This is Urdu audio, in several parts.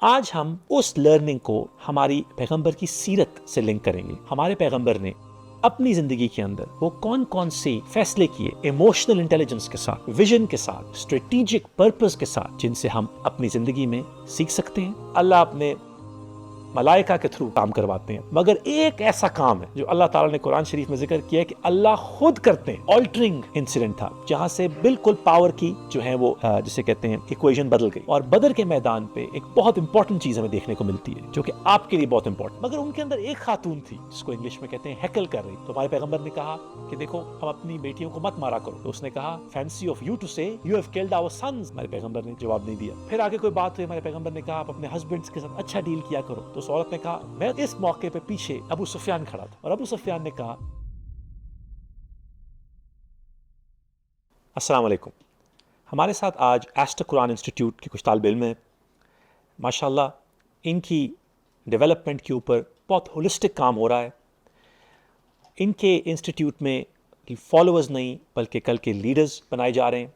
آج ہم اس لرننگ کو ہماری پیغمبر کی سیرت سے لنک کریں گے۔ ہمارے پیغمبر نے اپنی زندگی کے اندر وہ کون کون سے فیصلے کیے ایموشنل انٹیلیجنس کے ساتھ، ویژن کے ساتھ، اسٹریٹیجک پرپز کے ساتھ، جن سے ہم اپنی زندگی میں سیکھ سکتے ہیں۔ اللہ اپنے ملائکہ کے تھرو کام کرواتے ہیں، مگر ایک ایسا کام ہے جو اللہ تعالیٰ نے قرآن شریف میں ذکر کیا ہے کہ اللہ خود کرتے ہیں۔ آلٹرنگ انسیڈنٹ تھا جہاں سے بالکل پاور کی جو ہے وہ جسے کہتے ہیں ایکویشن بدل گئی، اور بدر کے میدان پہ ایک بہت امپورٹنٹ چیز ہمیں دیکھنے کو ملتی ہے جو کہ آپ کے لیے بہت امپورٹنٹ، مگر ان کے اندر ایک خاتون تھی جس کو انگلش میں کہتے ہیں ہیکل کر رہی۔ تو ہمارے پیغمبر نے کہا کہ دیکھو ہم اپنی بیٹیوں کو مت مارا کرو، تو اس نے کہا fancy of you to say you have killed our sons. ہمارے پیغمبر نے جواب نہیں دیا۔ پھر آگے کوئی بات ہوئی، ہمارے پیغمبر نے کہا آپ اپنے ہسبینڈز کے ساتھ اچھا ڈیل کیا کرو، تو اس عورت نے کہا میں اس موقع پہ پیچھے ابو سفیان کھڑا تھا، اور ابو سفیان نے کہا السلام علیکم۔ ہمارے ساتھ آج ایسٹر قرآن انسٹیٹیوٹ کے کچھ طالب علم ہیں، ماشاءاللہ ان کی ڈیولپمنٹ کے اوپر بہت ہولسٹک کام ہو رہا ہے۔ ان کے انسٹیٹیوٹ میں فالوورز نہیں بلکہ کل کے لیڈرز بنائے جا رہے ہیں۔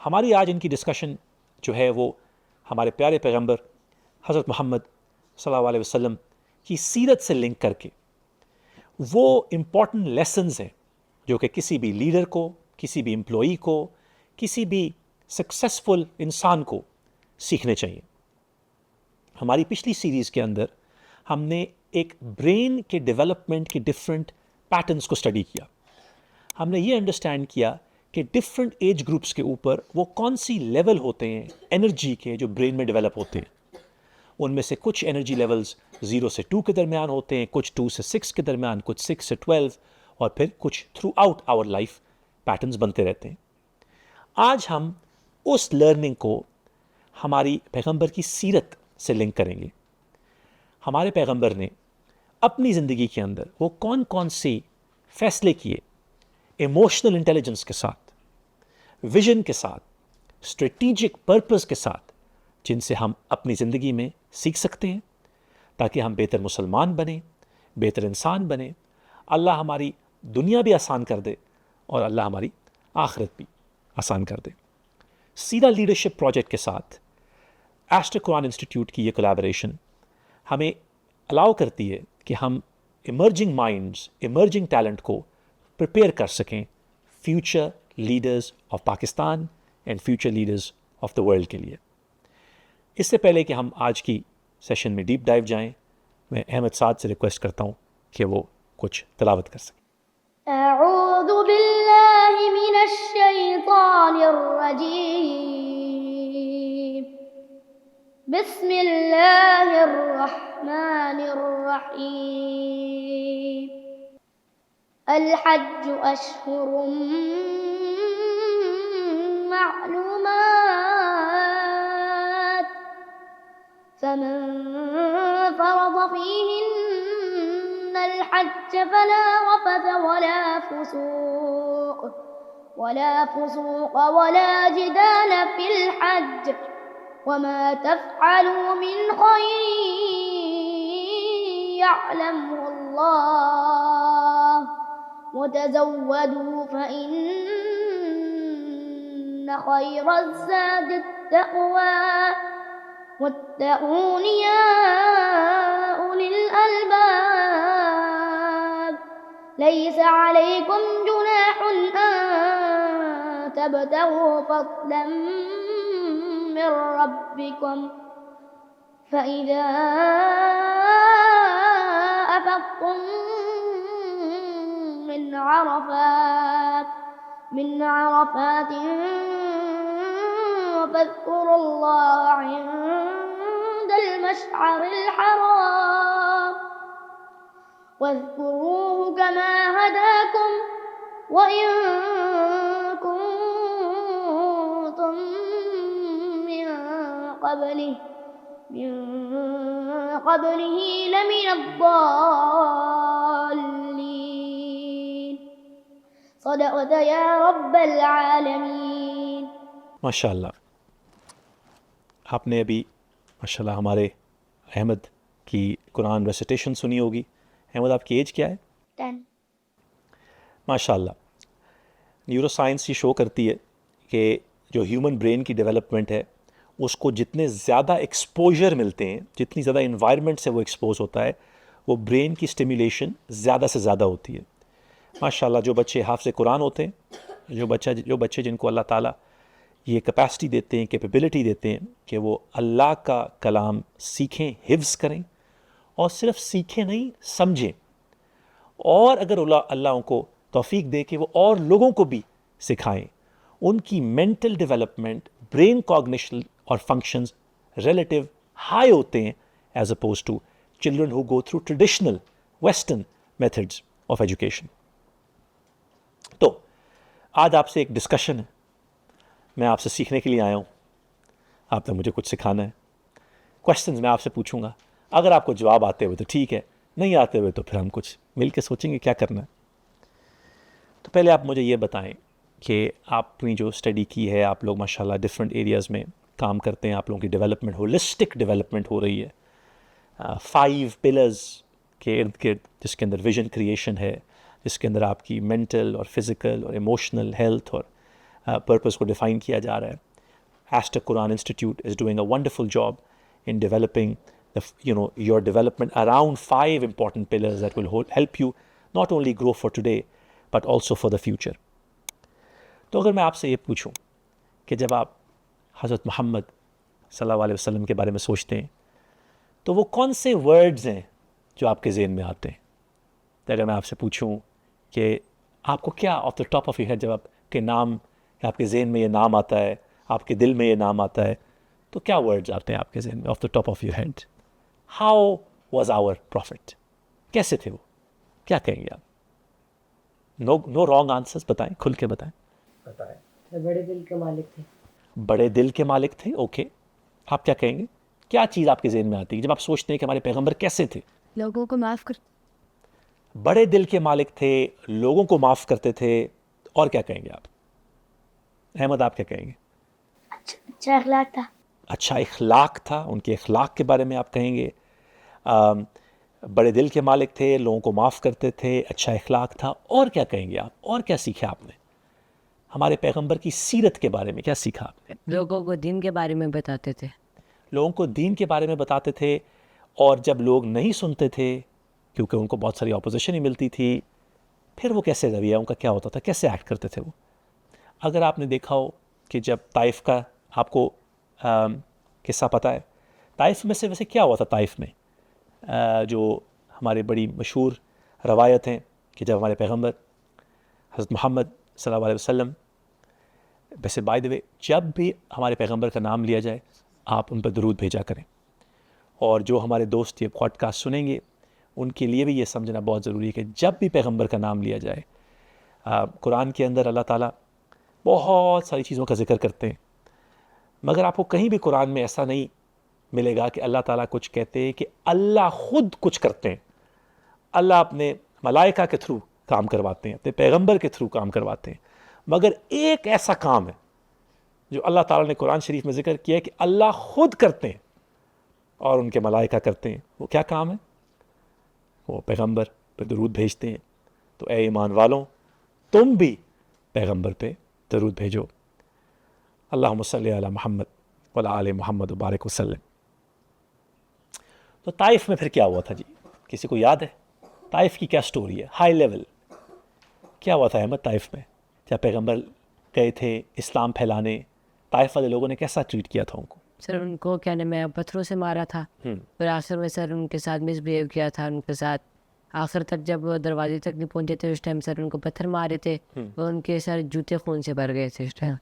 ہماری آج ان کی ڈسکشن جو ہے وہ ہمارے پیارے پیغمبر حضرت محمد صلی اللہ علیہ وسلم کی سیرت سے لنک کر کے وہ امپورٹنٹ لیسنز ہیں جو کہ کسی بھی لیڈر کو، کسی بھی امپلائی کو، کسی بھی سکسیسفل انسان کو سیکھنے چاہیے۔ ہماری پچھلی سیریز کے اندر ہم نے ایک برین کے ڈیولپمنٹ کے ڈفرینٹ پیٹرنز کو اسٹڈی کیا۔ ہم نے یہ انڈرسٹینڈ کیا کہ ڈفرینٹ ایج گروپس کے اوپر وہ کون سی لیول ہوتے ہیں انرجی کے جو برین میں ڈیولپ ہوتے ہیں۔ ان میں سے کچھ انرجی لیولز 0 سے 2 کے درمیان ہوتے ہیں، کچھ 2 سے 6 کے درمیان، کچھ 6 سے 12، اور پھر کچھ throughout our life patterns بنتے رہتے ہیں۔ آج ہم اس لرننگ کو ہماری پیغمبر کی سیرت سے لنک کریں گے۔ ہمارے پیغمبر نے اپنی زندگی کے اندر وہ کون کون سے فیصلے کیے ایموشنل انٹیلیجنس کے ساتھ، ویژن کے ساتھ، اسٹریٹیجک پرپز کے ساتھ، جن سے ہم اپنی زندگی میں سیکھ سکتے ہیں تاکہ ہم بہتر مسلمان بنیں، بہتر انسان بنیں، اللہ ہماری دنیا بھی آسان کر دے اور اللہ ہماری آخرت بھی آسان کر دے۔ سیدھا لیڈرشپ پروجیکٹ کے ساتھ ایسٹر قرآن انسٹیٹیوٹ کی یہ کولیبریشن ہمیں الاؤ کرتی ہے کہ ہم ایمرجنگ مائنڈز، ایمرجنگ ٹیلنٹ کو پریپیئر کر سکیں future leaders of Pakistan and future leaders of the world کے لیے۔ اس سے پہلے کہ ہم آج کی سیشن میں ڈیپ ڈائیو جائیں، میں احمد سعد سے ریکویسٹ کرتا ہوں کہ وہ کچھ تلاوت کر سکیں۔ اعوذ باللہ من الشیطان الرجیم، بسم اللہ الرحمن الرحیم۔ الحج اشہر معلومات، فمن فرض فيهن الحج فلا رفث ولا فسوق ولا جدال في الحج، وما تفعلوا من خير يعلمه الله، وتزودوا فإن خير الزاد التقوى، واتقون يا أولي الألباب۔ ليس عليكم جناح أن تبتغوا فضلا من ربكم، فإذا أفضتم من عرفات فاذكروا الله عند المشعر الحرام، واذكروه كما هداكم وإن كنتم من قبله لمن الضالين۔ صدقت یا رب العالمین۔ ماشاء اللہ، آپ نے ابھی ماشاء اللہ ہمارے احمد کی قرآن ریسیٹیشن سنی ہوگی۔ احمد آپ کی ایج کیا ہے؟ 10۔ ماشاء اللہ، نیورو سائنس یہ شو کرتی ہے کہ جو ہیومن برین کی ڈیولپمنٹ ہے اس کو جتنے زیادہ ایکسپوجر ملتے ہیں، جتنی زیادہ انوائرمنٹ سے وہ ایکسپوز ہوتا ہے، وہ برین کی اسٹیمیلیشن زیادہ سے زیادہ ہوتی ہے. ماشاءاللہ جو بچے حافظ قرآن ہوتے ہیں، جو بچے جن کو اللہ تعالیٰ یہ کیپیسٹی دیتے ہیں، کیپیبلٹی دیتے ہیں کہ وہ اللہ کا کلام سیکھیں، حفظ کریں، اور صرف سیکھیں نہیں، سمجھیں، اور اگر اللہ ان کو توفیق دے کہ وہ اور لوگوں کو بھی سکھائیں، ان کی مینٹل ڈیولپمنٹ، برین کوگنیشن اور فنکشنز ریلیٹیو ہائی ہوتے ہیں as opposed to children who go through traditional western methods of education. تو آج آپ سے ایک ڈسکشن ہے، میں آپ سے سیکھنے کے لیے آیا ہوں، آپ نے مجھے کچھ سکھانا ہے. کوشچنز میں آپ سے پوچھوں گا، اگر آپ کو جواب آتے ہوئے تو ٹھیک ہے، نہیں آتے ہوئے تو پھر ہم کچھ مل کے سوچیں گے کیا کرنا ہے. تو پہلے آپ مجھے یہ بتائیں کہ آپ نے جو اسٹڈی کی ہے، آپ لوگ ماشاءاللہ ڈفرینٹ ایریاز میں کام کرتے ہیں، آپ لوگوں کی ڈیولپمنٹ ہولسٹک ڈیولپمنٹ ہو رہی ہے 5 پلرز کے ارد گرد، جس کے اندر ویژن کریشن ہے، جس کے اندر آپ کی مینٹل اور فزیکل اور ایموشنل ہیلتھ اور پرپز کو ڈیفائن کیا جا رہا ہے. Acetic Quran institute is doing a wonderful job in developing your development around 5 important pillars that will help you not only grow for today but also for the future. تو اگر میں آپ سے یہ پوچھوں کہ جب آپ حضرت محمد صلی اللہ علیہ وسلم کے بارے میں سوچتے ہیں تو وہ کون سے ورڈز ہیں جو آپ کے ذہن میں آتے ہیں؟ تو اگر میں آپ سے پوچھوں کہ آپ کو کیا off the top of your head, جب آپ کے نام، آپ کے ذہن میں یہ نام آتا ہے، آپ کے دل میں یہ نام آتا ہے، تو کیا ورڈز آتے ہیں آپ کے ذہن میں off the top of your head? How was our prophet, کیسے تھے وہ، کیا کہیں گے آپ؟ نو رانگ آنسرز، بتائیں، کھل کے بتائیں. بڑے دل کے مالک تھے. بڑے دل کے مالک تھے، اوکے. آپ کیا کہیں گے؟ کیا چیز آپ کے ذہن میں آتی ہے جب آپ سوچتے ہیں کہ ہمارے پیغمبر کیسے تھے؟ لوگوں کو معاف کر. بڑے دل کے مالک تھے، لوگوں کو معاف کرتے تھے، اور کیا کہیں گے آپ؟ احمد آپ کیا کہیں گے؟ اچھا اخلاق تھا. اچھا اخلاق تھا، ان کے اخلاق کے بارے میں آپ کہیں گے. بڑے دل کے مالک تھے، لوگوں کو معاف کرتے تھے، اچھا اخلاق تھا، اور کیا کہیں گے آپ؟ اور کیا سیکھا آپ نے ہمارے پیغمبر کی سیرت کے بارے میں؟ کیا سیکھا آپ نے؟ لوگوں کو دین کے بارے میں بتاتے تھے. لوگوں کو دین کے بارے میں بتاتے تھے، اور جب لوگ نہیں سنتے تھے کیونکہ ان کو بہت ساری اپوزیشن ہی ملتی تھی، پھر وہ کیسے رویہ ان کا کیا ہوتا تھا، کیسے ایکٹ کرتے تھے وہ؟ اگر آپ نے دیکھا ہو کہ جب طائف کا آپ کو قصہ پتہ ہے، طائف میں سے ویسے کیا ہوا تھا؟ طائف میں جو ہمارے بڑی مشہور روایت ہیں کہ جب ہمارے پیغمبر حضرت محمد صلی اللہ علیہ وسلم، ویسے بائی دا وے جب بھی ہمارے پیغمبر کا نام لیا جائے آپ ان پر درود بھیجا کریں، اور جو ہمارے دوست یہ پوڈ کاسٹ سنیں گے ان کے لیے بھی یہ سمجھنا بہت ضروری ہے کہ جب بھی پیغمبر کا نام لیا جائے، قرآن کے اندر اللہ تعالیٰ بہت ساری چیزوں کا ذکر کرتے ہیں، مگر آپ کو کہیں بھی قرآن میں ایسا نہیں ملے گا کہ اللہ تعالیٰ کچھ کہتے ہیں کہ اللہ خود کچھ کرتے ہیں. اللہ اپنے ملائکہ کے تھرو کام کرواتے ہیں، اپنے پیغمبر کے تھرو کام کرواتے ہیں، مگر ایک ایسا کام ہے جو اللہ تعالیٰ نے قرآن شریف میں ذکر کیا ہے کہ اللہ خود کرتے ہیں اور ان کے ملائکہ کرتے ہیں. وہ کیا کام ہے؟ وہ پیغمبر پہ درود بھیجتے ہیں. تو اے ایمان والوں، تم بھی پیغمبر پہ درود بھیجو. اللہم صلی علی محمد وعلی آل محمد وبارک وسلم. تو طائف میں پھر کیا ہوا تھا جی؟ کسی کو یاد ہے طائف کی کیا سٹوری ہے؟ ہائی لیول کیا ہوا تھا احمد طائف میں جب پیغمبر گئے تھے اسلام پھیلانے؟ طائف والے لوگوں نے کیسا ٹریٹ کیا تھا ان کو؟ سر ان کو کیا نام ہے، پتھروں سے مارا تھا، پھر آخر میں سر ان کے ساتھ مس بہیو کیا تھا ان کے ساتھ. آخر تک جب وہ دروازے تک نہیں پہنچے تھے اس ٹائم سر ان کو پتھر مارے تھے، اور ان کے سر جوتے خون سے بھر گئے تھے اس ٹائم.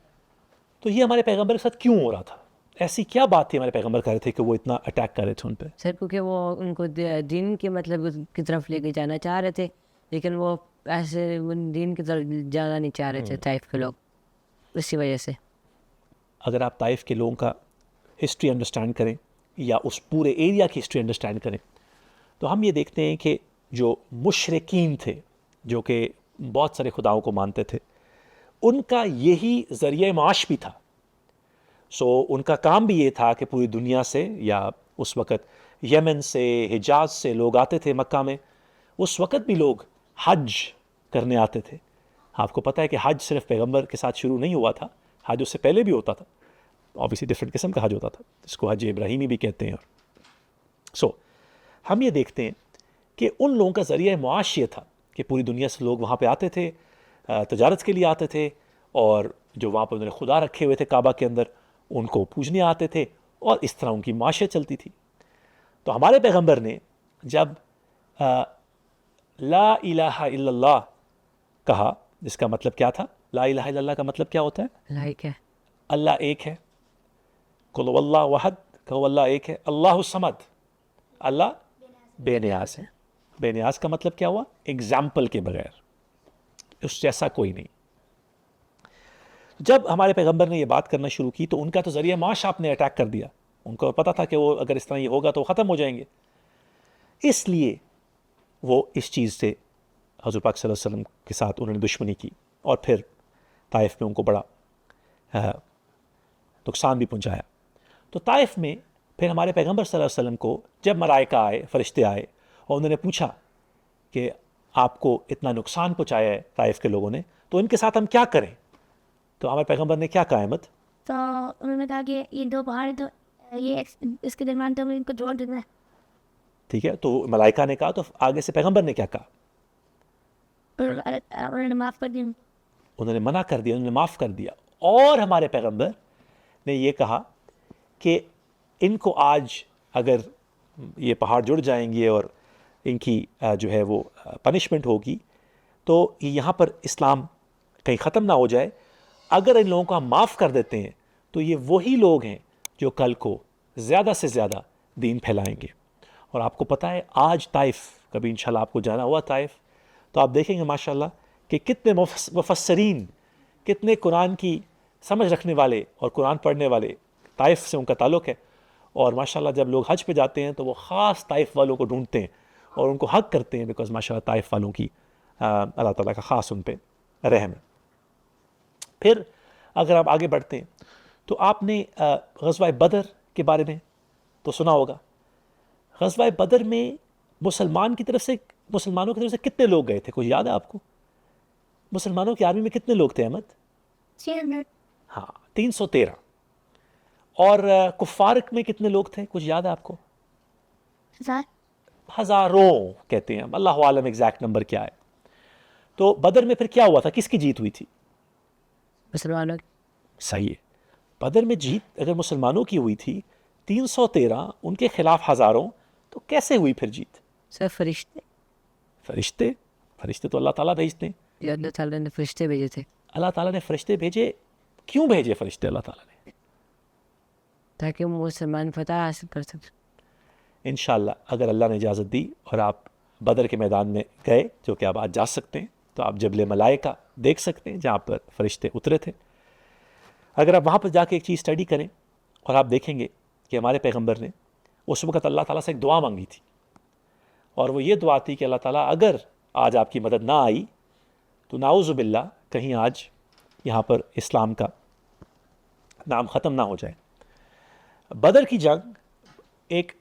تو یہ ہمارے پیغمبر کے ساتھ کیوں ہو رہا تھا؟ ایسی کیا بات تھی ہمارے پیغمبر کر رہے تھے کہ وہ اتنا اٹیک کر رہے تھے ان پہ؟ سر کیونکہ وہ ان کو دین کے مطلب کی طرف لے کے جانا چاہ رہے تھے، لیکن وہ ایسے دین کی طرف جانا نہیں چاہ رہے تھے طائف کے لوگ، اسی وجہ سے. اگر آپ طائف کے لوگوں کا ہسٹری انڈرسٹینڈ کریں یا اس پورے ایریا کی ہسٹری انڈرسٹینڈ کریں تو ہم یہ دیکھتے ہیں کہ جو مشرکین تھے، جو کہ بہت سارے خداؤں کو مانتے تھے، ان کا یہی ذریعہ معاش بھی تھا. ان کا کام بھی یہ تھا کہ پوری دنیا سے، یا اس وقت یمن سے، حجاز سے لوگ آتے تھے مکہ میں. اس وقت بھی لوگ حج کرنے آتے تھے. آپ کو پتہ ہے کہ حج صرف پیغمبر کے ساتھ شروع نہیں ہوا تھا، حج اس سے پہلے بھی ہوتا تھا. obviously ڈفرینٹ قسم کا حج ہوتا تھا جس کو حج ابراہیمی بھی کہتے ہیں. سو ہم یہ دیکھتے ہیں کہ ان لوگوں کا ذریعہ معاش یہ تھا کہ پوری دنیا سے لوگ وہاں پہ آتے تھے, تجارت کے لیے آتے تھے, اور جو وہاں پہ انہوں نے خدا رکھے ہوئے تھے کعبہ کے اندر ان کو پوجنے آتے تھے, اور اس طرح ان کی معاشیت چلتی تھی. تو ہمارے پیغمبر نے جب لا الہ الا اللہ کہا, جس کا مطلب کیا تھا, لا الہ الا اللہ کا مطلب کیا ہوتا ہے؟ لائک ہے اللہ ایک ہے. قل هو اللہ وحد, کہو اللہ ایک ہے. اللہ الصمد, اللہ بے نیاز ہے. بے نیاز کا مطلب کیا ہوا؟ ایگزامپل کے بغیر, اس جیسا کوئی نہیں. جب ہمارے پیغمبر نے یہ بات کرنا شروع کی تو ان کا تو ذریعہ معاش آپ نے اٹیک کر دیا. ان کو پتا تھا کہ وہ اگر اس طرح یہ ہوگا تو ختم ہو جائیں گے, اس لیے وہ اس چیز سے حضور پاک صلی اللہ علیہ وسلم کے ساتھ انہوں نے دشمنی کی, اور پھر طائف میں ان کو بڑا نقصان بھی پہنچایا. تو طائف میں پھر ہمارے پیغمبر صلی اللہ علیہ وسلم کو جب ملائکہ آئے, فرشتے آئے, اور انہوں نے پوچھا کہ آپ کو اتنا نقصان پہنچایا ہے طائف کے لوگوں نے, تو ان کے ساتھ ہم کیا کریں؟ تو ہمارے پیغمبر نے کیا کہا احمد؟ تو انہوں نے کہا کہ یہ دو پہاڑ تو یہ اس کے درمیان تو ہمیں ان کو جوڑ دینا ہے. ٹھیک ہے, تو ملائکہ نے کہا, تو آگے سے پیغمبر نے کیا کہا؟ انہوں نے معاف کر دیا. انہوں نے منع کر دیا, انہوں نے معاف کر دیا. اور ہمارے پیغمبر نے یہ کہا کہ ان کو آج اگر یہ پہاڑ جڑ جائیں گے اور ان کی جو ہے وہ پنشمنٹ ہوگی, تو یہاں پر اسلام کہیں ختم نہ ہو جائے. اگر ان لوگوں کو ہم معاف کر دیتے ہیں تو یہ وہی لوگ ہیں جو کل کو زیادہ سے زیادہ دین پھیلائیں گے. اور آپ کو پتہ ہے آج طائف, کبھی انشاءاللہ آپ کو جانا ہوا طائف, تو آپ دیکھیں گے ماشاءاللہ کہ کتنے مفسرین, کتنے قرآن کی سمجھ رکھنے والے اور قرآن پڑھنے والے طائف سے ان کا تعلق ہے. اور ماشاءاللہ جب لوگ حج پہ جاتے ہیں تو وہ خاص طائف والوں کو ڈھونڈتے ہیں اور ان کو حق کرتے ہیں, بیکاز ماشاءاللہ طائف والوں کی اللہ تعالیٰ کا خاص ان پہ رحم ہے. پھر اگر آپ آگے بڑھتے ہیں تو آپ نے غزوہ بدر کے بارے میں تو سنا ہوگا. غزوہ بدر میں مسلمانوں کی طرف سے کتنے لوگ گئے تھے, کچھ یاد ہے آپ کو؟ مسلمانوں کی آرمی میں کتنے لوگ تھے احمد؟ 600. ہاں 313. اور کفار میں کتنے لوگ تھے, کچھ یاد ہے آپ کو؟ 1000. ہزاروں کہتے ہیں, اللہ عالم ایگزیکٹ نمبر کیا ہے. تو بدر میں پھر کیا ہوا تھا, کس کی جیت ہوئی تھی؟ مسلمانوں صحیح ہے, بدر میں جیت اگر مسلمانوں کی ہوئی تھی 313 ان کے خلاف ہزاروں, تو کیسے ہوئی پھر جیت؟ سب فرشتے, فرشتے تو اللہ تعالیٰ بھیجتے ہیں. جو اللہ تعالیٰ نے فرشتے بھیجے تھے. اللہ تعالیٰ نے فرشتے بھیجے, کیوں بھیجے فرشتے اللہ تعالیٰ نے؟ تاکہ وہ مسلمان فتح حاصل کر سکیں. انشاءاللہ اگر اللہ نے اجازت دی اور آپ بدر کے میدان میں گئے, جو کہ آپ آج جا سکتے ہیں, تو آپ جبل ملائکہ دیکھ سکتے ہیں جہاں پر فرشتے اترے تھے. اگر آپ وہاں پر جا کے ایک چیز اسٹڈی کریں اور آپ دیکھیں گے کہ ہمارے پیغمبر نے اس وقت اللہ تعالیٰ سے ایک دعا مانگی تھی, اور وہ یہ دعا تھی کہ اللہ تعالیٰ اگر آج آپ کی مدد نہ آئی تو نعوذ باللہ کہیں آج یہاں پر اسلام کا نام ختم نہ ہو جائے. بدر کی جنگ ایک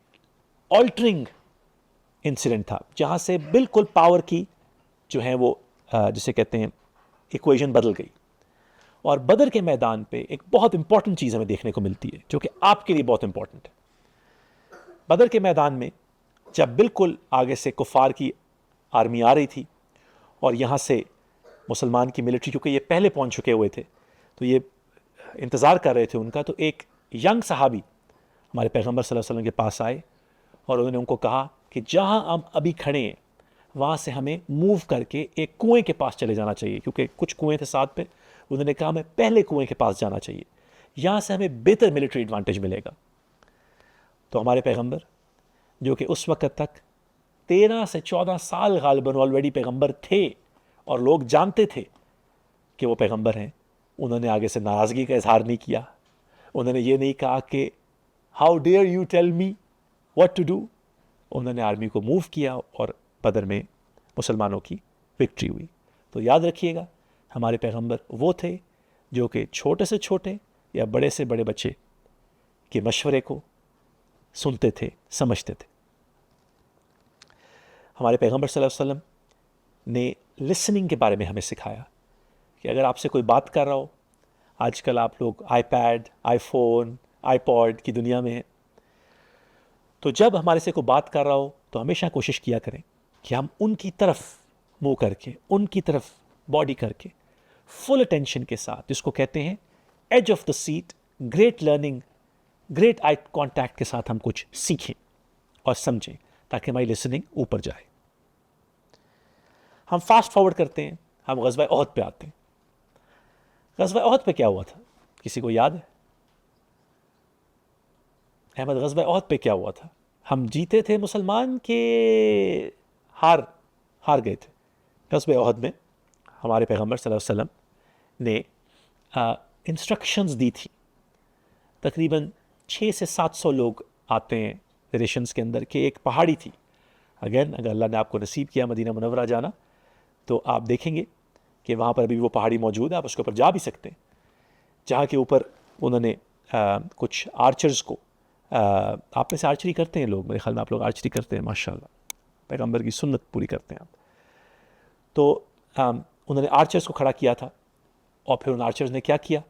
آلٹرنگ انسیڈنٹ تھا, جہاں سے بالکل پاور کی جو ہے وہ جسے کہتے ہیں ایکویژن بدل گئی. اور بدر کے میدان پہ ایک بہت امپورٹنٹ چیز ہمیں دیکھنے کو ملتی ہے, جو کہ آپ کے لیے بہت امپورٹنٹ ہے. بدر کے میدان میں جب بالکل آگے سے کفار کی آرمی آ رہی تھی اور یہاں سے مسلمان کی ملٹری, کیونکہ یہ پہلے پہنچ چکے ہوئے تھے تو یہ انتظار کر رہے تھے ان کا, تو ایک ینگ صحابی ہمارے پیغمبر صلی اللہ علیہ وسلم کے پاس آئے اور انہوں نے ان کو کہا کہ جہاں ہم ابھی کھڑے ہیں وہاں سے ہمیں موو کر کے ایک کنویں کے پاس چلے جانا چاہیے, کیونکہ کچھ کنویں تھے ساتھ پہ. انہوں نے کہا ہمیں پہلے کنویں کے پاس جانا چاہیے, یہاں سے ہمیں بہتر ملٹری ایڈوانٹیج ملے گا. تو ہمارے پیغمبر جو کہ اس وقت تک 13 سے 14 سال غالباً آلریڈی پیغمبر تھے اور لوگ جانتے تھے کہ وہ پیغمبر ہیں, انہوں نے آگے سے ناراضگی کا اظہار نہیں کیا. انہوں نے یہ نہیں کہا کہ how dare you tell me what to do. انہوں نے آرمی کو موو کیا اور بدر میں مسلمانوں کی وکٹری ہوئی. تو یاد رکھیے گا ہمارے پیغمبر وہ تھے جو کہ چھوٹے سے چھوٹے یا بڑے سے بڑے بچے کے مشورے کو سنتے تھے, سمجھتے تھے. ہمارے پیغمبر صلی اللہ علیہ وسلم نے لسننگ کے بارے میں ہمیں سکھایا کہ اگر آپ سے کوئی بات کر رہا ہو, آج کل آپ لوگ iPad, iPhone, iPod کی دنیا میں ہیں. تو جب ہمارے سے کوئی بات کر رہا ہو تو ہمیشہ کوشش کیا کریں کہ ہم ان کی طرف منہ کر کے، ان کی طرف باڈی کر کے، فل اٹینشن کے ساتھ، جس کو کہتے ہیں edge of the seat, great learning, great eye contact کے ساتھ ہم کچھ سیکھیں اور سمجھیں تاکہ ہماری لسننگ اوپر جائے. ہم فاسٹ فارورڈ کرتے ہیں، ہم غزوہ احد پہ آتے ہیں. غزوہ احد پہ کیا ہوا تھا؟ کسی کو یاد ہے؟ احمد، غزوہ احد پہ کیا ہوا تھا؟ ہم جیتے تھے مسلمان کہ ہار گئے تھے؟ غزوہ احد میں ہمارے پیغمبر صلی اللہ علیہ وسلم نے انسٹرکشنز دی تھی. تقریباً 600 سے 700 لوگ آتے ہیں ریشنز کے اندر، کہ ایک پہاڑی تھی. اگین اگر اللہ نے آپ کو نصیب کیا مدینہ منورہ جانا تو آپ دیکھیں گے کہ وہاں پر ابھی بھی وہ پہاڑی موجود ہے، آپ اس کے اوپر جا بھی سکتے ہیں، جہاں کے اوپر انہوں نے کچھ آرچرز کو، آپ میں سے آرچری کرتے ہیں لوگ، میرے خیال میں آپ لوگ آرچری کرتے ہیں، ماشاءاللہ پیغمبر کی سنت پوری کرتے ہیں آپ. تو انہوں نے آرچرز کو کھڑا کیا تھا، اور پھر ان آرچرز نے کیا کیا؟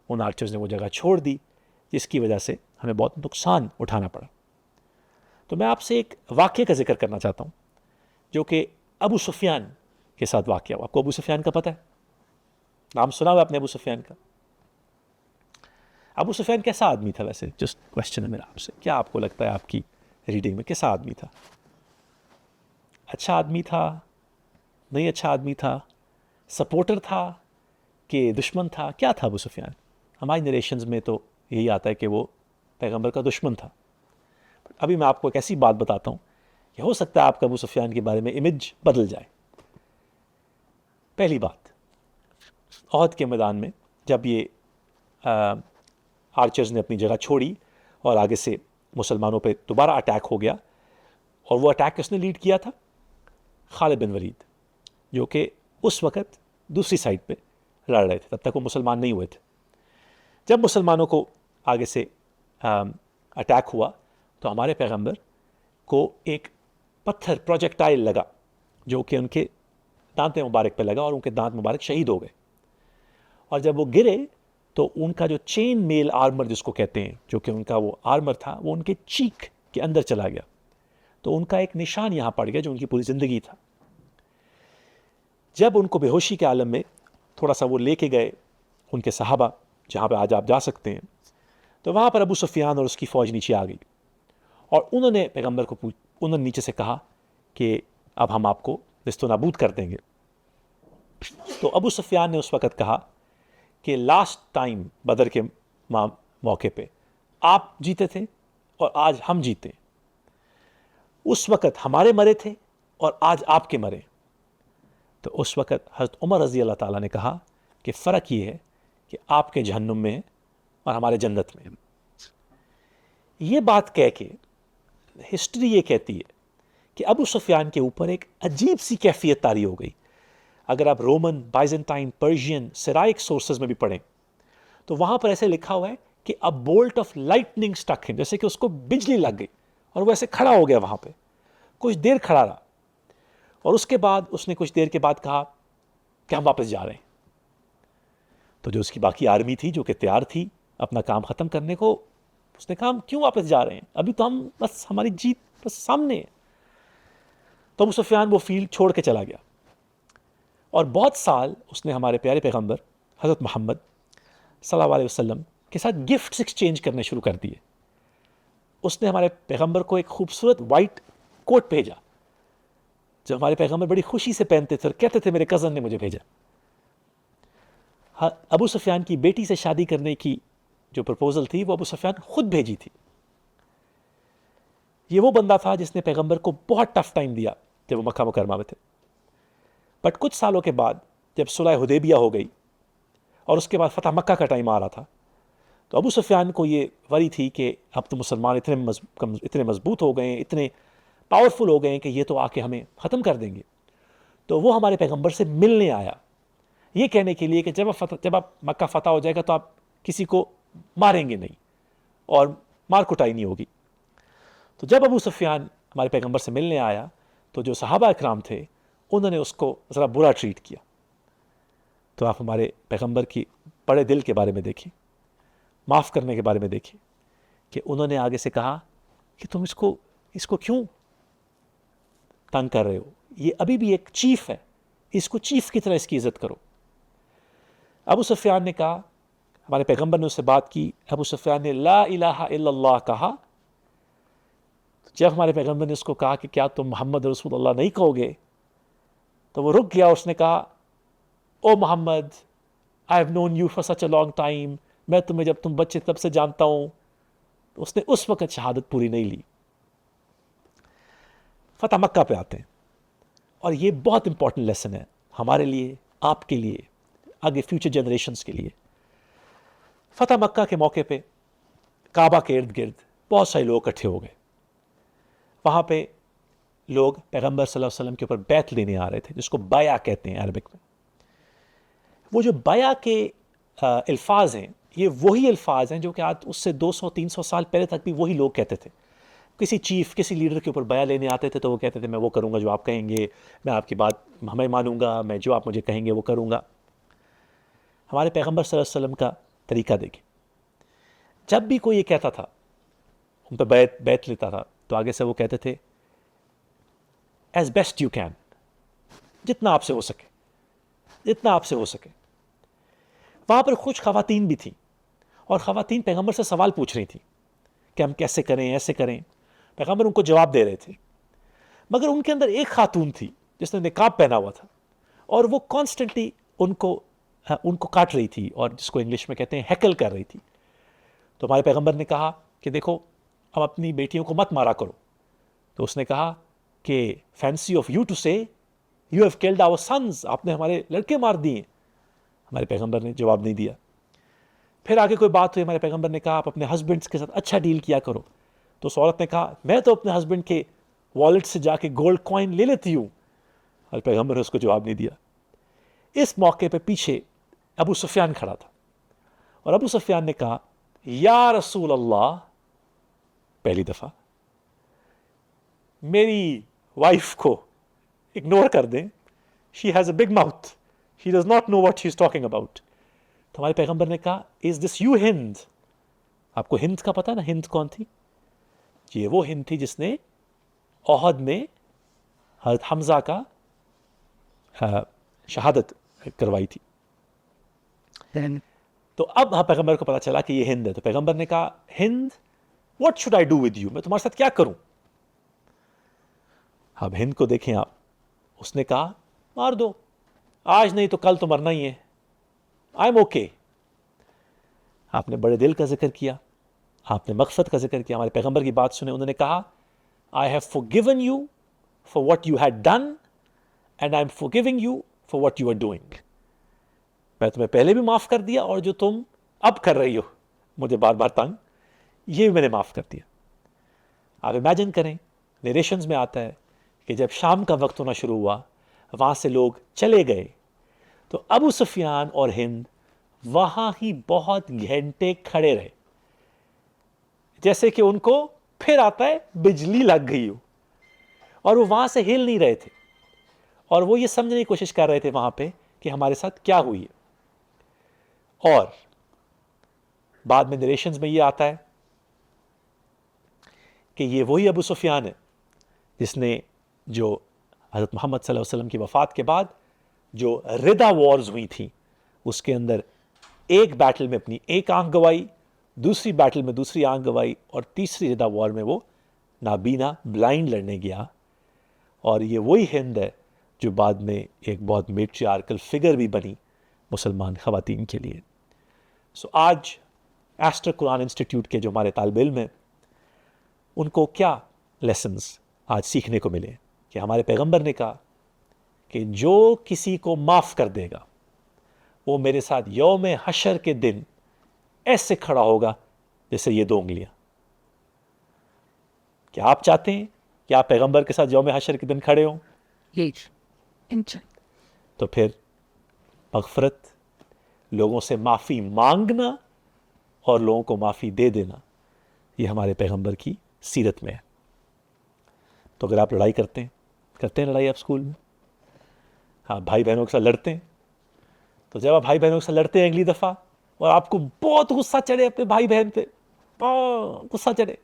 ان آرچرز نے وہ جگہ چھوڑ دی، جس کی وجہ سے ہمیں بہت نقصان اٹھانا پڑا. تو میں آپ سے ایک واقعے کا ذکر کرنا چاہتا ہوں جو کہ ابو سفیان کے ساتھ واقعہ ہوا. آپ کو ابو سفیان کا پتہ ہے؟ نام سنا ہوا آپ نے ابو سفیان کا؟ ابو سفیان کیسا آدمی تھا ویسے؟ جسٹ کوشچن ہے میرا آپ سے، کیا آپ کو لگتا ہے آپ کی ریڈنگ میں کیسا آدمی تھا؟ اچھا آدمی تھا؟ نہیں اچھا آدمی تھا؟ سپورٹر تھا کہ دشمن تھا؟ کیا تھا ابو سفیان؟ ہماری نریشنز میں تو یہی آتا ہے کہ وہ پیغمبر کا دشمن تھا. ابھی میں آپ کو ایک ایسی بات بتاتا ہوں کہ ہو سکتا ہے آپ کا ابو سفیان کے بارے میں امیج بدل جائے. پہلی بات، احد کے میدان میں جب یہ آرچرز نے اپنی جگہ چھوڑی اور آگے سے مسلمانوں پہ دوبارہ اٹیک ہو گیا، اور وہ اٹیک کس نے لیڈ کیا تھا؟ خالد بن ولید، جو کہ اس وقت دوسری سائڈ پہ لڑ رہے تھے، تب تک وہ مسلمان نہیں ہوئے تھے. جب مسلمانوں کو آگے سے اٹیک ہوا تو ہمارے پیغمبر کو ایک پتھر پروجیکٹائل لگا جو کہ ان کے دانت مبارک پہ لگا، اور ان کے دانت مبارک شہید ہو گئے. اور جب وہ گرے تو ان کا جو چین میل آرمر جس کو کہتے ہیں، جو کہ ان کا وہ آرمر تھا، وہ ان کے چیک کے اندر چلا گیا. تو ان کا ایک نشان یہاں پڑ گیا جو ان کی پوری زندگی تھا. جب ان کو بے ہوشی کے عالم میں تھوڑا سا وہ لے کے گئے ان کے صحابہ، جہاں پہ آج آپ جا سکتے ہیں، تو وہاں پر ابو سفیان اور اس کی فوج نیچے آ گئی، اور انہوں نے پیغمبر کو انہوں نے نیچے سے کہا کہ اب ہم آپ کو نست و نابود کر دیں گے. تو ابو سفیان نے اس وقت کہا کہ لاسٹ ٹائم بدر کے موقع پہ آپ جیتے تھے اور آج ہم جیتے. اس وقت ہمارے مرے تھے اور آج آپ کے مرے. تو اس وقت حضرت عمر رضی اللہ تعالیٰ نے کہا کہ فرق یہ ہے کہ آپ کے جہنم میں ہیں اور ہمارے جنت میں ہیں. یہ بات کہہ کے ہسٹری یہ کہتی ہے کہ ابو سفیان کے اوپر ایک عجیب سی کیفیت طاری ہو گئی. اگر آپ رومن، بائزنٹائن، پرشین، سرائک سورسز میں بھی پڑھیں تو وہاں پر ایسے لکھا ہوا ہے کہ ا بولٹ آف لائٹننگ اسٹک ہم، جیسے کہ اس کو بجلی لگ گئی اور وہ ایسے کھڑا ہو گیا وہاں پہ، کچھ دیر کھڑا رہا، اور اس کے بعد اس نے کچھ دیر کے بعد کہا کہ ہم واپس جا رہے ہیں. تو جو اس کی باقی آرمی تھی جو کہ تیار تھی اپنا کام ختم کرنے کو، اس نے کہا ہم کیوں واپس جا رہے ہیں، ابھی تو ہم بس ہماری جیت بس سامنے ہے. تو ابو سفیان وہ فیلڈ چھوڑ کے چلا گیا، اور بہت سال اس نے ہمارے پیارے پیغمبر حضرت محمد صلی اللہ علیہ وسلم کے ساتھ گفٹس ایکسچینج کرنے شروع کر دیے. اس نے ہمارے پیغمبر کو ایک خوبصورت وائٹ کوٹ بھیجا جو ہمارے پیغمبر بڑی خوشی سے پہنتے تھے اور کہتے تھے میرے کزن نے مجھے بھیجا. ابو سفیان کی بیٹی سے شادی کرنے کی جو پرپوزل تھی وہ ابو سفیان خود بھیجی تھی. یہ وہ بندہ تھا جس نے پیغمبر کو بہت ٹف ٹائم دیا جب وہ مکہ مکرمہ میں تھے. بٹ کچھ سالوں کے بعد جب صلح حدیبیہ ہو گئی اور اس کے بعد فتح مکہ کا ٹائم آ رہا تھا، تو ابو سفیان کو یہ وری تھی کہ اب تو مسلمان اتنے مضبوط ہو گئے ہیں، اتنے پاورفل ہو گئے ہیں کہ یہ تو آ کے ہمیں ختم کر دیں گے. تو وہ ہمارے پیغمبر سے ملنے آیا یہ کہنے کے لیے کہ جب آپ مکہ فتح ہو جائے گا تو آپ کسی کو ماریں گے نہیں اور مار کٹائی نہیں ہوگی. تو جب ابو سفیان ہمارے پیغمبر سے ملنے آیا تو جو صحابہ اکرام تھے انہوں نے اس کو ذرا برا ٹریٹ کیا. تو آپ ہمارے پیغمبر کی بڑے دل کے بارے میں دیکھیں, معاف کرنے کے بارے میں دیکھیں کہ انہوں نے آگے سے کہا کہ تم اس کو کیوں تنگ کر رہے ہو, یہ ابھی بھی ایک چیف ہے, اس کو چیف کی طرح اس کی عزت کرو. ابو سفیان نے کہا, ہمارے پیغمبر نے اس سے بات کی, ابو سفیان نے لا الہ الا اللہ کہا. جب ہمارے پیغمبر نے اس کو کہا کہ کیا تم محمد رسول اللہ نہیں کہو گے, تو وہ رک گیا. اس نے کہا O Muhammad, I have known you for such a long time, میں تمہیں جب تم بچے تب سے جانتا ہوں. اس نے اس وقت شہادت پوری نہیں لی. فتح مکہ پہ آتے ہیں, اور یہ بہت امپورٹنٹ لیسن ہے ہمارے لیے, آپ کے لیے, آگے فیوچر جنریشنز کے لیے. فتح مکہ کے موقع پہ کعبہ کے ارد گرد بہت سارے لوگ اکٹھے ہو گئے. وہاں پہ لوگ پیغمبر صلی اللہ علیہ وسلم کے اوپر بیعت لینے آ رہے تھے, جس کو بیعہ کہتے ہیں عربک میں. وہ جو بیعہ کے الفاظ ہیں, یہ وہی الفاظ ہیں جو کہ آج اس سے 200-300 سال پہلے تک بھی وہی لوگ کہتے تھے. کسی چیف, کسی لیڈر کے اوپر بیعہ لینے آتے تھے تو وہ کہتے تھے میں وہ کروں گا جو آپ کہیں گے, میں آپ کی بات ہمیں مانوں گا, میں جو آپ مجھے کہیں گے وہ کروں گا. ہمارے پیغمبر صلی اللہ علیہ وسلم کا طریقہ دیکھیں. جب بھی کوئی یہ کہتا تھا, ان پہ بیعت لیتا تھا, تو آگے سے وہ کہتے تھے ایز بیسٹ یو کین, جتنا آپ سے ہو سکے, جتنا آپ سے ہو سکے. وہاں پر کچھ خواتین بھی تھیں, اور خواتین پیغمبر سے سوال پوچھ رہی تھیں کہ ہم کیسے کریں, ایسے کریں. پیغمبر ان کو جواب دے رہے تھے, مگر ان کے اندر ایک خاتون تھی جس نے نقاب پہنا ہوا تھا, اور وہ کانسٹنٹلی ان کو کاٹ رہی تھی, اور جس کو انگلش میں کہتے ہیں ہیکل کر رہی تھی. تو ہمارے پیغمبر نے کہا کہ دیکھو اب اپنی بیٹیوں کو مت مارا کرو. تو اس نے کہا کہ fancy of you to say you have killed our sons, آپ نے ہمارے لڑکے مار دیے. ہمارے پیغمبر نے جواب نہیں دیا. پھر آگے کوئی بات ہوئی, ہمارے پیغمبر نے کہا آپ اپنے ہسبینڈس کے ساتھ اچھا ڈیل کیا کرو. تو اس عورت نے کہا میں تو اپنے ہسبینڈ کے والٹ سے جا کے گولڈ کوائن لے لیتی ہوں. اور پیغمبر نے اس کو جواب نہیں دیا. اس موقع پہ پیچھے ابو سفیان کھڑا تھا, اور ابو سفیان نے کہا یا رسول اللہ, پہلی دفعہ میری وائف کو اگنور کر دیں, she has a big mouth, she does not know what she is talking about. تو ہمارے پیغمبر نے کہا از دس یو ہند, آپ کو ہند کا پتہ نا, ہند کون تھی؟ یہ وہ ہند تھی جس نے احد میں حضرت حمزہ کا شہادت کروائی تھی. تو اب پیغمبر کو پتا چلا کہ یہ ہند ہے. تو پیغمبر نے کہا and what should I do with you, میں تمہارے ساتھ کیا کروں؟ اب ہند کو دیکھیں آپ, اس نے کہا مار دو, آج نہیں تو کل تو مرنا ہی ہے, آئی ایم اوکے. آپ نے بڑے دل کا ذکر کیا, آپ نے مغفرت کا ذکر کیا. ہمارے پیغمبر کی بات سنے, انہوں نے کہا I have forgiven you for what you had done and I am forgiving you for what you are doing. میں تمہیں پہلے بھی معاف کر دیا, اور جو تم اب کر رہی ہو مجھے بار بار تنگ, یہ بھی میں نے معاف کر دیا. آپ امیجن کریں, نیریشنز میں آتا ہے کہ جب شام کا وقت ہونا شروع ہوا, وہاں سے لوگ چلے گئے, تو ابو سفیان اور ہند وہاں ہی بہت گھنٹے کھڑے رہے, جیسے کہ ان کو پھر آتا ہے بجلی لگ گئی ہو, اور وہ وہاں سے ہل نہیں رہے تھے, اور وہ یہ سمجھنے کی کوشش کر رہے تھے وہاں پہ کہ ہمارے ساتھ کیا ہوئی ہے. اور بعد میں نریشنز میں یہ آتا ہے کہ یہ وہی ابو سفیان ہے جس نے جو حضرت محمد صلی اللہ علیہ وسلم کی وفات کے بعد جو ردا وارز ہوئی تھیں, اس کے اندر ایک بیٹل میں اپنی ایک آنکھ گوائی, دوسری بیٹل میں دوسری آنکھ گوائی, اور تیسری ردا وار میں وہ نابینا بلائنڈ لڑنے گیا. اور یہ وہی ہند ہے جو بعد میں ایک بہت میٹریارکل فگر بھی بنی مسلمان خواتین کے لیے. سو آج ایسٹر قرآن انسٹیٹیوٹ کے جو ہمارے طالب علم ہیں, ان کو کیا لیسنز آج سیکھنے کو ملے کہ ہمارے پیغمبر نے کہا کہ جو کسی کو معاف کر دے گا وہ میرے ساتھ یوم حشر کے دن ایسے کھڑا ہوگا جیسے یہ 2 انگلیاں. کیا آپ چاہتے ہیں کہ آپ پیغمبر کے ساتھ یوم حشر کے دن کھڑے ہوں؟ تو پھر مغفرت, لوگوں سے معافی مانگنا اور لوگوں کو معافی دے دینا, یہ ہمارے پیغمبر کی سیرت میں ہے. تو اگر آپ لڑائی کرتے ہیں لڑائی آپ اسکول میں, ہاں بھائی بہنوں کے ساتھ لڑتے ہیں, تو جب آپ بھائی بہنوں کے ساتھ لڑتے ہیں اگلی دفعہ اور آپ کو بہت غصہ چڑھے اپنے بھائی بہن پہ، بہت غصہ چڑھے،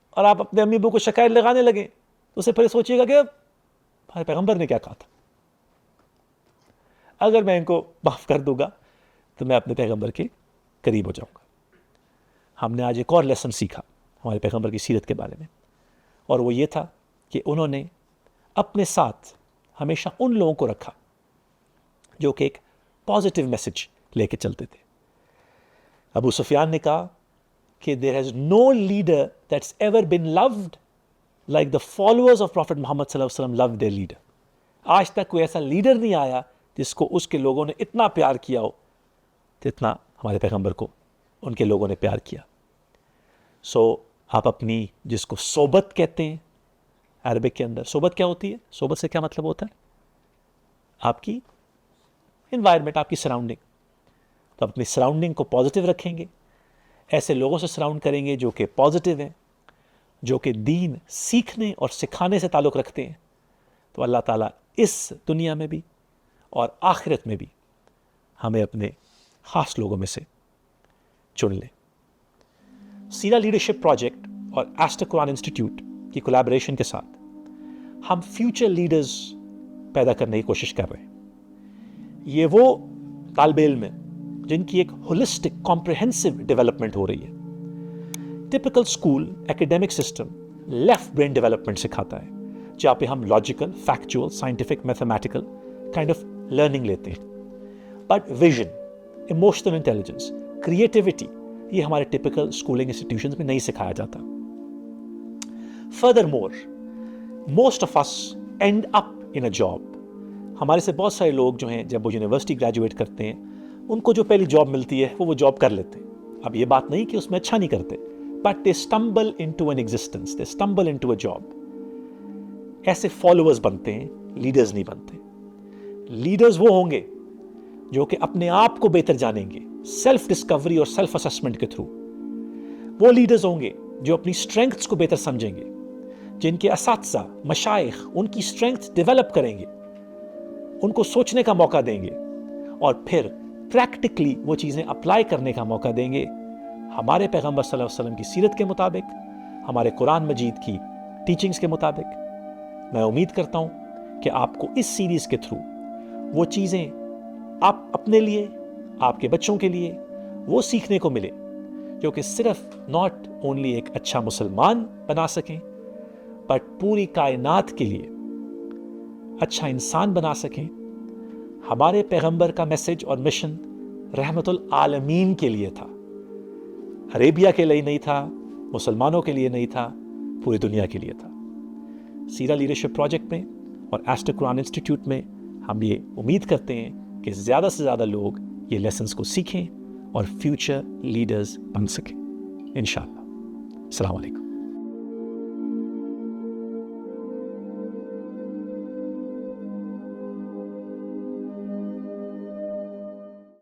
اور آپ اپنے امی ابو کو شکایت لگانے لگے، تو اسے پھر سوچیے گا کہ ہمارے پیغمبر نے کیا کہا تھا، اگر میں ان کو معاف کر دوں گا تو میں اپنے پیغمبر کے قریب ہو جاؤں گا۔ ہم نے آج ایک اور لیسن سیکھا ہمارے پیغمبر کی سیرت کے بارے میں، اور وہ یہ تھا کہ انہوں نے اپنے ساتھ ہمیشہ ان لوگوں کو رکھا جو کہ ایک پازیٹیو میسج لے کے چلتے تھے۔ ابو سفیان نے کہا کہ there has no leader that's ever been loved like the followers of Prophet Muhammad صلی اللہ علیہ وسلم loved their leader۔ آج تک کوئی ایسا لیڈر نہیں آیا جس کو اس کے لوگوں نے اتنا پیار کیا ہو جتنا ہمارے پیغمبر کو ان کے لوگوں نے پیار کیا۔ آپ اپنی جس کو صحبت کہتے ہیں عربک کے اندر، صحبت کیا ہوتی ہے؟ صحبت سے کیا مطلب ہوتا ہے؟ آپ کی انوائرمنٹ، آپ کی سراؤنڈنگ۔ تو اپنی سراؤنڈنگ کو پازیٹیو رکھیں گے، ایسے لوگوں سے سراؤنڈ کریں گے جو کہ پازیٹیو ہیں، جو کہ دین سیکھنے اور سکھانے سے تعلق رکھتے ہیں، تو اللہ تعالیٰ اس دنیا میں بھی اور آخرت میں بھی ہمیں اپنے خاص لوگوں میں سے چن لے۔ سیرا لیڈرشپ پروجیکٹ اور ایسٹر قرآن انسٹیٹیوٹ کی کولیبریشن کے ساتھ ہم فیوچر لیڈرز پیدا کرنے کی کوشش کر رہے ہیں۔ یہ وہ طالب علم ہیں جن کی ایک ہولسٹک کمپریہنسو ڈیولپمنٹ ہو رہی ہے۔ Typical school academic system left brain development سکھاتا ہے، جہاں پہ ہم logical, factual, scientific, mathematical kind of learning لیتے ہیں، but vision, emotional intelligence, creativity, یہ ہمارے ٹپیکل اسکولنگ انسٹیٹیوشنز میں نہیں سکھایا جاتا۔ Furthermore, most of us end up in a job. ہمارے سے بہت سارے لوگ جو ہیں جب وہ یونیورسٹی گریجویٹ کرتے ہیں، ان کو جو پہلی جاب ملتی ہے وہ جاب کر لیتے ہیں۔ اب یہ بات نہیں کہ اس میں اچھا نہیں کرتے، but they stumble into an existence, they stumble into a job. ایسے فالوورز بنتے ہیں، لیڈرز نہیں بنتے۔ لیڈرز وہ ہوں گے جو کہ اپنے آپ کو بہتر جانیں گے، سیلف ڈسکوری اور سیلف اسسمنٹ کے تھرو۔ وہ لیڈرز ہوں گے جو اپنی اسٹرینگتھس کو بہتر سمجھیں گے، جن کے اساتذہ، مشائخ ان کی اسٹرینگتھ ڈیولپ کریں گے، ان کو سوچنے کا موقع دیں گے، اور پھر پریکٹیکلی وہ چیزیں اپلائی کرنے کا موقع دیں گے ہمارے پیغمبر صلی اللہ علیہ وسلم کی سیرت کے مطابق، ہمارے قرآن مجید کی ٹیچنگز کے مطابق۔ میں امید کرتا ہوں کہ آپ کو اس سیریز کے تھرو وہ چیزیں آپ اپنے لیے، آپ کے بچوں کے لیے وہ سیکھنے کو ملے جو کہ صرف ناٹ اونلی ایک اچھا مسلمان بنا سکیں، بٹ پوری کائنات کے لیے اچھا انسان بنا سکیں۔ ہمارے پیغمبر کا میسج اور مشن رحمت العالمین کے لیے تھا، عربیہ کے لیے نہیں تھا، مسلمانوں کے لیے نہیں تھا، پوری دنیا کے لیے تھا۔ سیرا لیڈرشپ پروجیکٹ میں اور ایسٹر قرآن انسٹیٹیوٹ میں ہم یہ امید کرتے ہیں کہ زیادہ سے زیادہ لوگ یہ لیسنز کو سیکھیں اور فیوچر لیڈرز بن سکیں، انشاءاللہ۔ السلام علیکم۔